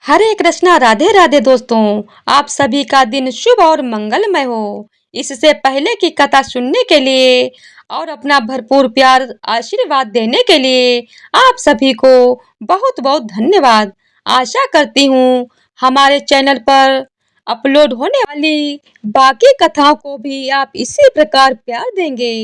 हरे कृष्णा, राधे राधे दोस्तों। आप सभी का दिन शुभ और मंगलमय हो। इससे पहले की कथा सुनने के लिए और अपना भरपूर प्यार आशीर्वाद देने के लिए आप सभी को बहुत बहुत धन्यवाद। आशा करती हूँ हमारे चैनल पर अपलोड होने वाली बाकी कथाओं को भी आप इसी प्रकार प्यार देंगे।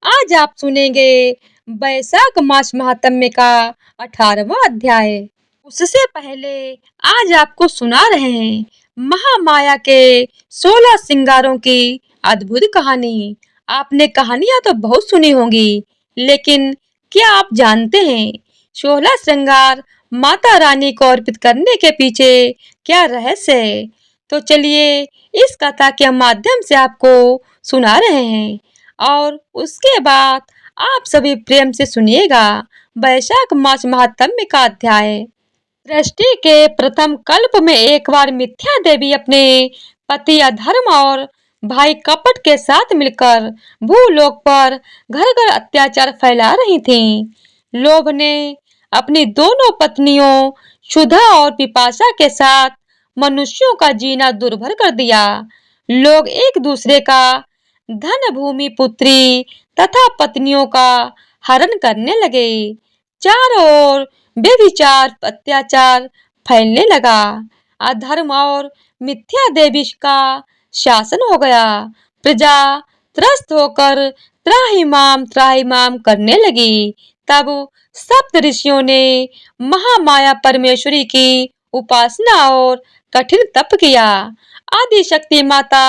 आज आप सुनेंगे वैशाख मास महात्म्य का 18वां अध्याय। उससे पहले आज आपको सुना रहे हैं महामाया के 16 श्रृंगारों की अद्भुत कहानी। आपने कहानियां तो बहुत सुनी होंगी, लेकिन क्या आप जानते हैं 16 श्रृंगार माता रानी को अर्पित करने के पीछे क्या रहस्य है? तो चलिए इस कथा के माध्यम से आपको सुना रहे हैं और उसके बाद आप सभी प्रेम से सुनिएगा वैशाख मास महात्म्य का अध्याय। सृष्टि के प्रथम कल्प में एक बार मिथ्या देवी अपने पति अधर्म और भाई कपट के साथ मिलकर भूलोक पर घर घर अत्याचार फैला रही थीं। लोभ ने अपनी दोनों पत्नियों क्षुधा और पिपासा के साथ मनुष्यों का जीना दुर्भर कर दिया। लोग एक दूसरे का धन, भूमि, पुत्री तथा पत्नियों का हरण करने लगे। चारों ओर व्यभिचार, अत्याचार फैलने लगा। अधर्म और मिथ्या देवी का शासन हो गया। प्रजा त्रस्त होकर त्राहिमाम त्राहिमाम करने लगी। तब सप्त ऋषियों ने महामाया परमेश्वरी की उपासना और कठिन तप किया। आदि शक्ति माता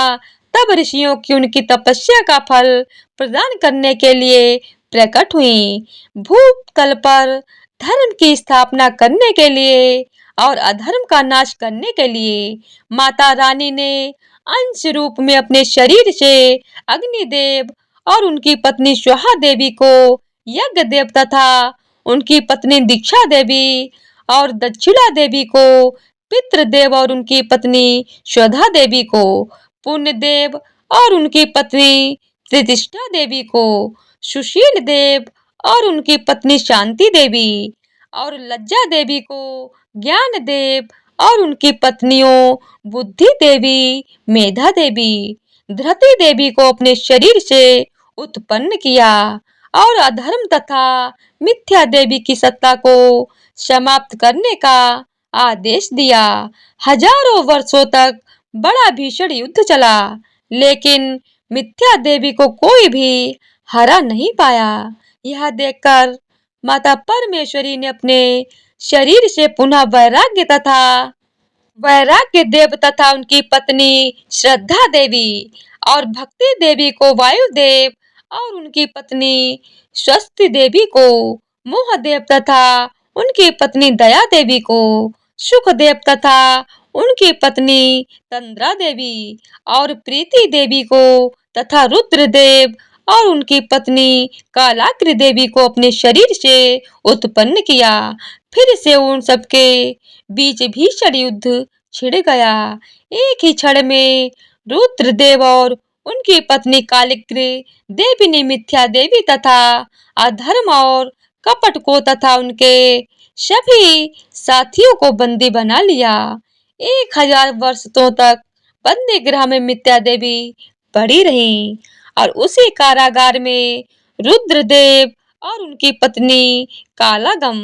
तब ऋषियों की उनकी तपस्या का फल प्रदान करने के लिए प्रकट हुई। भूतल पर धर्म की स्थापना करने के लिए और अधर्म का नाश करने के लिए माता रानी ने अंश रूप में अपने शरीर से अग्निदेव और उनकी पत्नी स्वाहा देवी को यज्ञ देव तथा उनकी पत्नी दीक्षा देवी और दक्षिणा देवी को पितृदेव और उनकी पत्नी श्रद्धा देवी को पुण्य देव और उनकी पत्नी प्रतिष्ठा देवी को सुशील देव और उनकी पत्नी शांति देवी और लज्जा देवी को ज्ञान देव और उनकी पत्नियों बुद्धि देवी, मेधा देवी, धृति देवी को अपने शरीर से उत्पन्न किया और अधर्म तथा मिथ्या देवी की सत्ता को समाप्त करने का आदेश दिया। हजारों वर्षों तक बड़ा भीषण युद्ध चला, लेकिन मिथ्या देवी को कोई भी हरा नहीं पाया। यह देखकर माता परमेश्वरी ने अपने शरीर से पुनः वैराग्य देव तथा उनकी पत्नी श्रद्धा देवी और भक्ति देवी को वायुदेव और उनकी पत्नी स्वस्ति देवी को मोहदेव तथा उनकी पत्नी दया देवी को सुखदेव तथा उनकी पत्नी तंद्रा देवी और प्रीति देवी को तथा रुद्रदेव और उनकी पत्नी कालाग्नि देवी को अपने शरीर से उत्पन्न किया। फिर से उन सबके बीच भीषण युद्ध छिड़ गया। एक ही क्षण में रुद्रदेव और उनकी पत्नी कालाग्नि देवी ने मिथ्या देवी तथा अधर्म और कपट को तथा उनके सभी साथियों को बंदी बना लिया। 1000 वर्षों तक बंदी गृह में मिथ्या देवी पड़ी रही और उसी कारागार में रुद्रदेव और उनकी पत्नी कालागम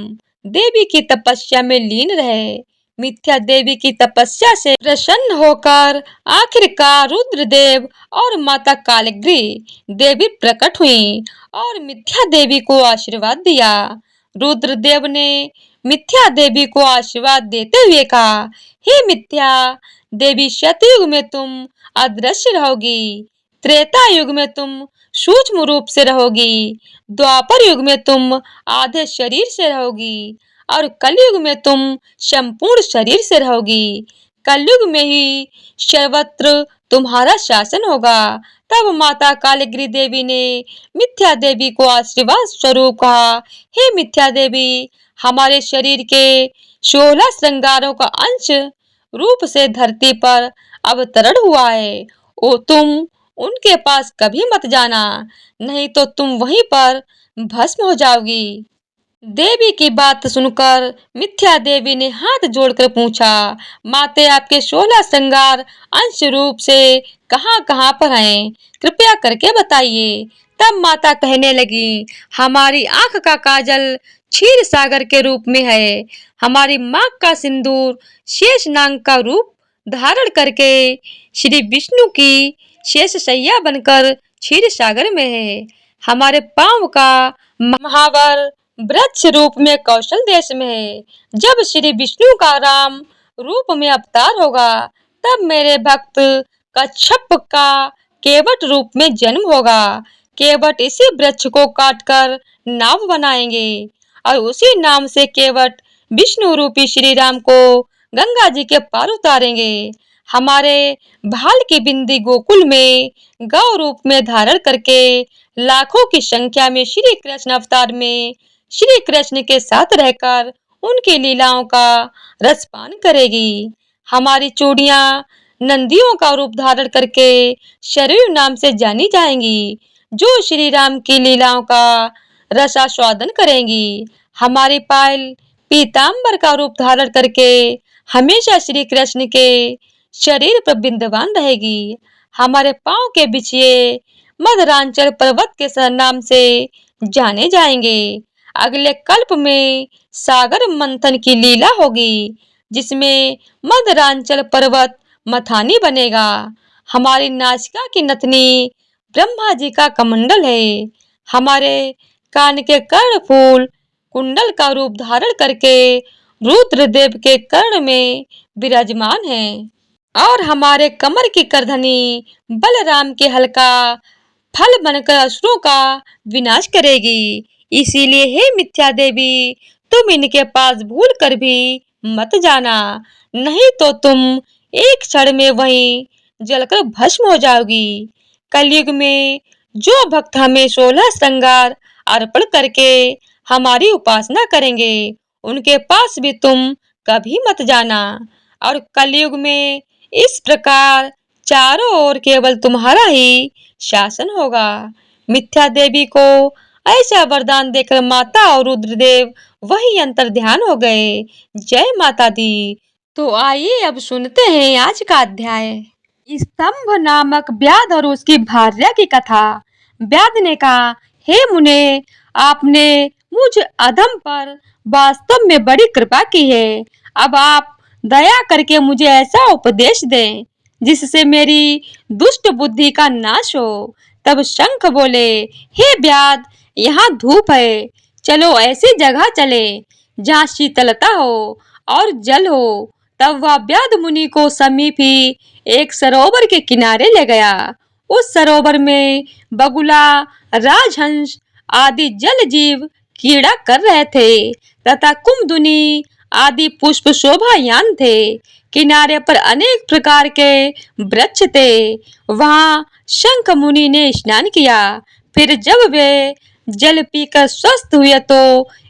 देवी की तपस्या में लीन रहे। मिथ्या देवी की तपस्या से प्रसन्न होकर आखिरकार रुद्रदेव और माता कालाग्नि देवी प्रकट हुई और मिथ्या देवी को आशीर्वाद दिया। रुद्रदेव ने मिथ्या देवी को आशीर्वाद देते हुए कहा, हे मिथ्या देवी, सतयुग में तुम अदृश्य रहोगी, त्रेता युग में तुम सूक्ष्म रूप से रहोगी, द्वापर युग में तुम आधे शरीर से रहोगी और कलयुग में तुम संपूर्ण शरीर से रहोगी। कलयुग में ही सर्वत्र तुम्हारा शासन होगा। तब माता कालाग्नि देवी ने मिथ्या देवी को आशीर्वाद स्वरूप कहा, हे मिथ्या देवी, हमारे शरीर के 16 श्रृंगारों का अंश रूप से धरती पर अवतरण हुआ है। ओ तुम उनके पास कभी मत जाना, नहीं तो तुम वहीं पर भस्म हो जाओगी। देवी की बात सुनकर मिथ्या देवी ने हाथ जोड़कर पूछा, माते आपके 16 श्रृंगार अंश रूप से कहाँ कहाँ पर हैं? कृपया करके बताइए। तब माता कहने लगी, हमारी आंख का काजल क्षीर सागर के रूप में है, हमारी मांग का सिंदूर शेष नाग का रूप धारण करके श्री विष्णु की शेष शैया बनकर क्षीर सागर में है, हमारे पांव का महावर वृक्ष रूप में कौशल देश में है। जब श्री विष्णु का राम रूप में अवतार होगा तब मेरे भक्त कच्छप का केवट रूप में जन्म होगा। केवट इसी वृक्ष को काटकर नाव बनाएंगे और उसी नाम से केवट विष्णु रूपी श्री राम को गंगा जी के पार उतारेंगे। हमारे भाल की बिंदी गोकुल में गौ रूप में धारण करके लाखों की संख्या में श्री कृष्ण अवतार में श्री कृष्ण के साथ रहकर उनकी लीलाओं का रसपान करेगी। हमारी चूड़ियां नंदियों का रूप धारण करके शरीर नाम से जानी जाएंगी, जो श्री राम की लीलाओं का रसास्वादन करेंगी। हमारी पायल पीताम्बर का रूप धारण करके हमेशा श्री कृष्ण के शरीर पर बिंदवान रहेगी। हमारे पांव के बिछिए मधुरांचल पर्वत के नाम से जाने जाएंगे। अगले कल्प में सागर मंथन की लीला होगी, जिसमें मधुरांचल पर्वत मथानी बनेगा। हमारी नासिका की नथनी ब्रह्मा जी का कमंडल है। हमारे कान के कर्ण फूल कुंडल का रूप धारण करके रुद्रदेव के कर्ण में विराजमान है और हमारे कमर की करधनी बलराम के हल्का फल बनकर असुरों का विनाश करेगी। इसीलिए हे मिथ्या देवी, तुम इनके पास भूल कर भी मत जाना, नहीं तो तुम एक क्षण में वहीं जलकर भस्म हो जाओगी। कलयुग में जो भक्त हमें 16 श्रृंगार अर्पण करके हमारी उपासना करेंगे, उनके पास भी तुम कभी मत जाना। और कलयुग में इस प्रकार चारों ओर केवल तुम्हारा ही शासन होगा। मिथ्या देवी को ऐसा वरदान देकर माता और रुद्रदेव वही अंतर ध्यान हो गए। जय माता दी। तो आइए अब सुनते हैं आज का अध्याय, स्तंभ नामक व्याध और उसकी भार्या की कथा। व्याध ने कहा, हे मुने, आपने मुझ अधम पर वास्तव में बड़ी कृपा की है। अब आप दया करके मुझे ऐसा उपदेश दें जिससे मेरी दुष्ट बुद्धि का नाश हो। तब शंख बोले, हे व्याध, यहाँ धूप है, चलो ऐसी जगह चले जहाँ शीतलता हो और जल हो। तब वह व्याध मुनि को समीप ही एक सरोवर के किनारे ले गया। उस सरोवर में बगुला, राजहंस आदि जल जीव क्रीड़ा कर रहे थे तथा कुमुदुनी आदि पुष्प शोभायान थे। किनारे पर अनेक प्रकार के वृक्ष थे। वहां शंख मुनि ने स्नान किया। फिर जब वे जल पीकर स्वस्थ हुए तो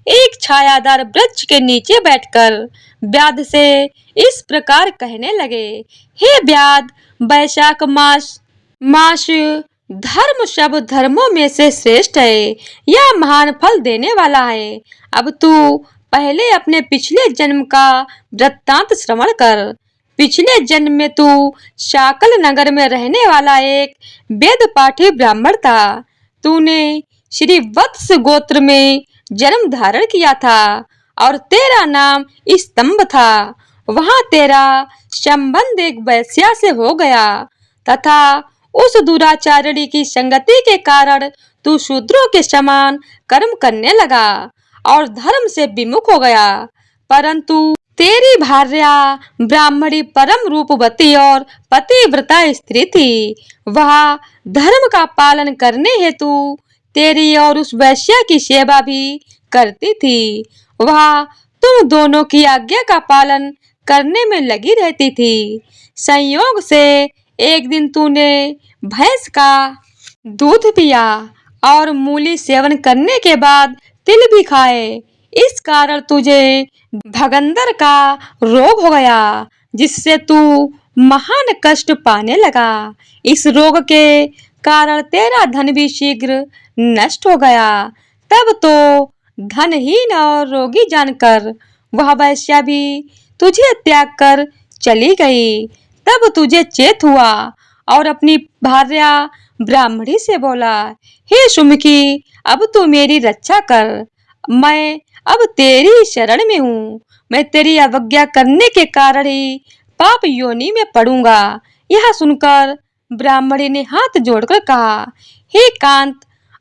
एक छायादार वृक्ष के नीचे बैठकर व्याध से इस प्रकार कहने लगे, हे व्याध, वैशाख मास धर्म सब धर्मों में से श्रेष्ठ है। यह महान फल देने वाला है। अब तू पहले अपने पिछले जन्म का वृत्तांत श्रवण कर। पिछले जन्म में तू शाकल नगर में रहने वाला एक वेद पाठी ब्राह्मण था। तूने श्री वत्स गोत्र में जन्म धारण किया था और तेरा नाम स्तंभ था। वहां तेरा संबंध एक वैश्या से हो गया तथा उस दुराचारिणी की संगति के कारण तू शूद्रों के समान कर्म करने लगा और धर्म से विमुख हो गया। परंतु तेरी भार्या ब्राह्मणी परम रूपवती और पतिव्रता स्त्री थी। वह धर्म का पालन करने हेतु तेरी और उस वैश्या की सेवा भी करती थी। वह तुम दोनों की आज्ञा का पालन करने में लगी रहती थी। संयोग से एक दिन तूने भैंस का दूध पिया और मूली सेवन करने के बाद तिल भी खाए। इस कारण तुझे भगंदर का रोग हो गया, जिससे तू महान कष्ट पाने लगा। इस रोग के कारण तेरा धन भी शीघ्र नष्ट हो गया। तब तो धनहीन और रोगी जानकर वह वैश्या भी तुझे त्याग कर चली गई। तब तुझे चेत हुआ और अपनी भार्या ब्राह्मणी से बोला, हे सुमुखी, अब तू मेरी रक्षा कर। मैं अब तेरी शरण में हूँ। मैं तेरी अवज्ञा करने के कारण ही पाप योनि में पड़ूंगा। यह सुनकर ब्राह्मणी ने हाथ जोड़कर कहा, हे कांत,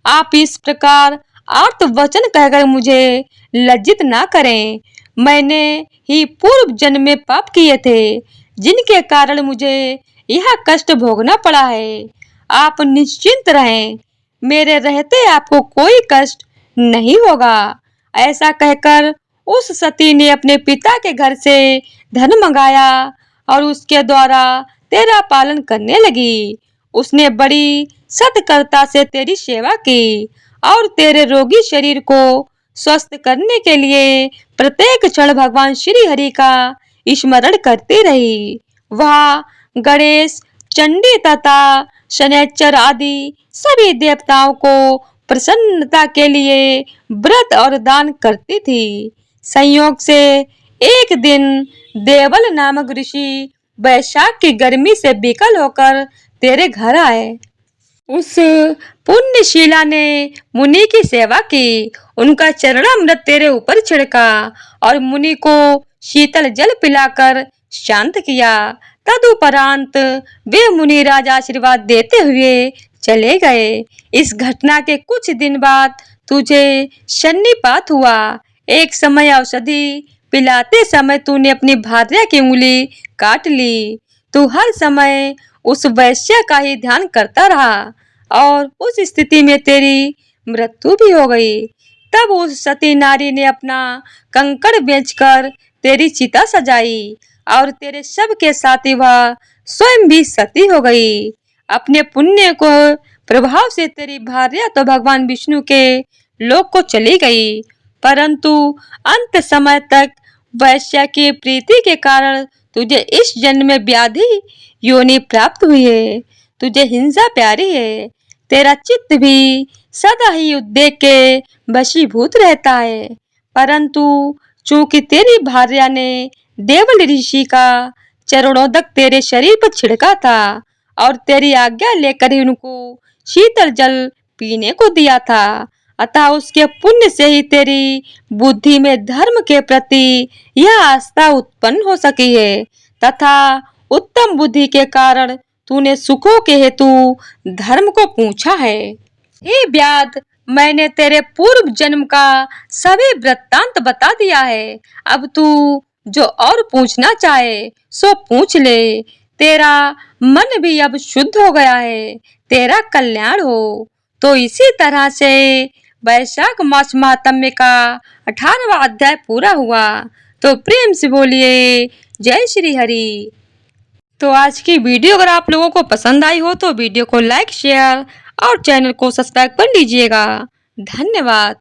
आप इस प्रकार आर्त वचन कहकर मुझे लज्जित ना करें। मैंने ही पूर्व जन्म में पाप किए थे, जिनके कारण मुझे यह कष्ट भोगना पड़ा है। आप निश्चिंत रहें, मेरे रहते आपको कोई कष्ट नहीं होगा। ऐसा कहकर उस सती ने अपने पिता के घर से धन मंगाया और उसके द्वारा तेरा पालन करने लगी। उसने बड़ी सत्कर्ता से तेरी सेवा की और तेरे रोगी शरीर को स्वस्थ करने के लिए प्रत्येक क्षण भगवान श्री हरि का स्मरण करती रही। वह गणेश, चंडी तथा शनैश्चर आदि सभी देवताओं को प्रसन्नता के लिए व्रत और दान करती थी। संयोग से एक दिन देवल नामक ऋषि वैशाख की गर्मी से विकल होकर तेरे घर आए। उस पुण्यशीला ने मुनि की सेवा की। उनका चरणामृत तेरे ऊपर छिड़का और मुनि को शीतल जल पिलाकर शांत किया। तदुपरांत वे मुनिराज आशीर्वाद देते हुए चले गए। इस घटना के कुछ दिन बाद तुझे सन्निपात हुआ। एक समय औषधि पिलाते समय तूने अपनी भार्या की उंगली काट ली। तू हर समय उस वैश्या का ही ध्यान करता रहा और उस स्थिति में तेरी मृत्यु भी हो गई। तब उस सती नारी ने अपना कंकड़ बेचकर तेरी चिता सजाई और तेरे शव के साथ ही वह स्वयं भी सती हो गई। अपने पुण्य को प्रभाव से तेरी भार्या तो भगवान विष्णु के लोक को चली गई, परंतु अंत समय तक वैश्या की प्रीति के कारण तुझे इस जन्म में व्याधि योनि प्राप्त हुई है। तुझे हिंसा प्यारी है। तेरा चित्त भी सदा ही उद्वेग के वशीभूत रहता है, परंतु चूंकि तेरी भार्या ने देवल ऋषि का चरणोदक तेरे शरीर पर छिड़का था और तेरी आज्ञा लेकर ही उनको शीतल जल पीने को दिया था, अतः उसके पुण्य से ही तेरी बुद्धि में धर्म के प्रति यह आस्था उत्पन्न हो सकी है तथा उत्तम बुद्धि के कारण तूने सुखों के हेतु धर्म को पूछा है। हे व्याध, मैंने तेरे पूर्व जन्म का सभी वृत्तांत बता दिया है। अब तू जो और पूछना चाहे सो पूछ ले। तेरा मन भी अब शुद्ध हो गया है। तेरा कल्याण हो। तो इसी तरह से वैशाख मास महात्म्य का 18वां अध्याय पूरा हुआ। तो प्रेम से बोलिए जय श्री हरि। तो आज की वीडियो अगर आप लोगों को पसंद आई हो तो वीडियो को लाइक, शेयर और चैनल को सब्सक्राइब कर लीजिएगा। धन्यवाद।